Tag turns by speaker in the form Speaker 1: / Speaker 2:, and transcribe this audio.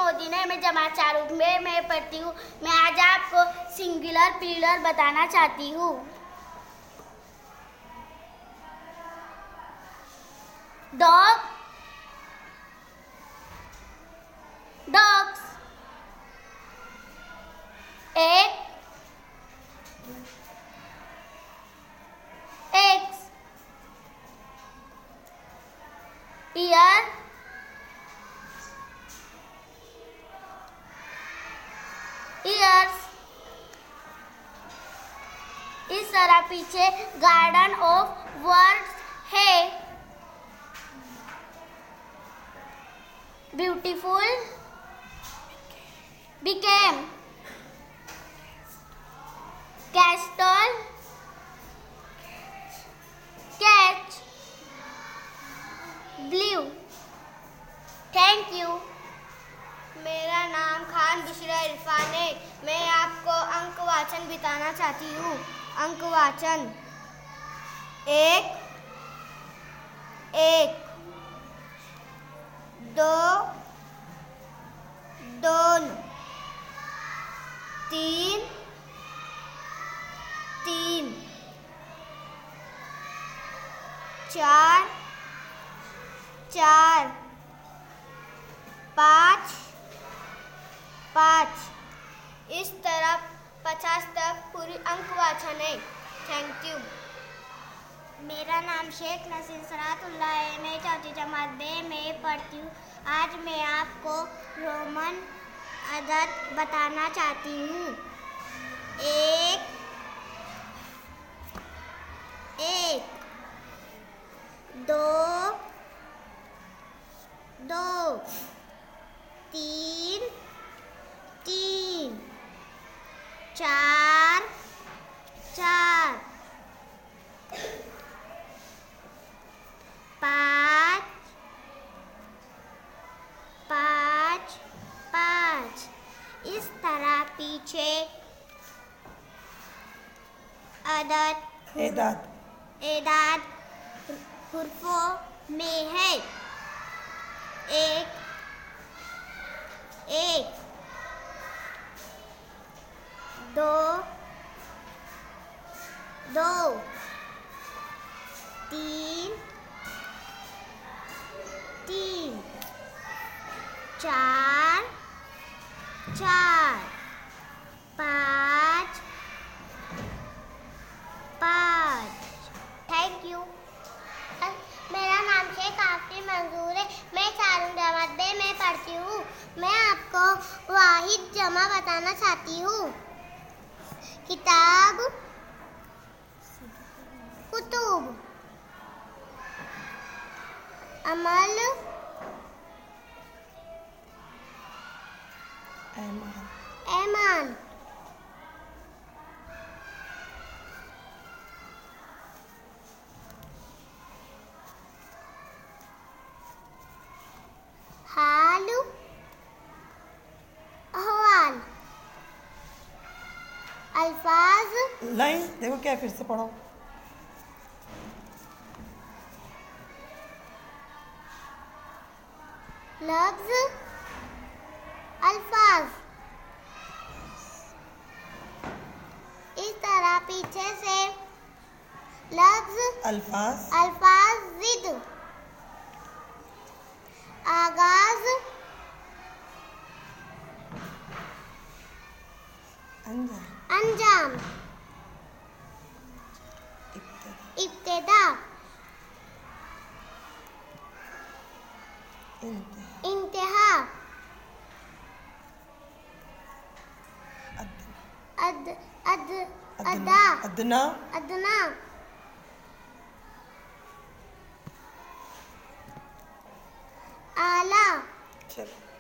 Speaker 1: मोदी है। मैं जमात 4 में मैं पढ़ती हूँ। मैं आज आपको सिंगुलर प्लूरल बताना चाहती हूँ। Dog, dogs. Egg, eggs. Year, years. इस तरह पीछे गार्डन ऑफ वर्ड्स है। Beautiful, became, castle, catch, blue। Thank you. मेरा नाम खान बुशरा इरफान है। मैं आपको अंकवाचन बताना चाहती हूँ। अंकवाचन: एक, एक, दो, दोनों, तीन, तीन, चार, चार, पाँच, पाँच। इस तरह 50 तक पूरी अंकवाचन है। Thank you. मेरा नाम शेख नसीर सरातुल्लाह है। मैं चौथी जमात बे में पढ़ती हूँ। आज मैं आपको रोमन अदद बताना चाहती हूँ। एक, एक, दो, दो, तीन, तीन, चार, चार, पाँच, पाँच, पाँच। इस तरह पीछे एदाद हुर्फों में है। एक, एक, दो, दो, तीन, तीन, चार, चार, पाँच, पाँच। Thank you. मेरा नाम शेख आफरी मंजूर है। मैं 4 जमात बे में पढ़ती हूँ। मैं आपको वाहिद जमा बताना चाहती हूँ। किताब, कुतुब, अमल, ऐमान, हाल, अहवाल, अल्फाज।
Speaker 2: लाइन देखो क्या, फिर से पढ़ो।
Speaker 1: लफ्ज, अल्फाज। इस तरह पीछे से लफ्ज,
Speaker 2: अल्फाज,
Speaker 1: अल्फाज, जिद, आगाज, अंजाम, इब्तिदा, इंतहा,
Speaker 2: अदना,
Speaker 1: अदना, आला।
Speaker 2: चलो।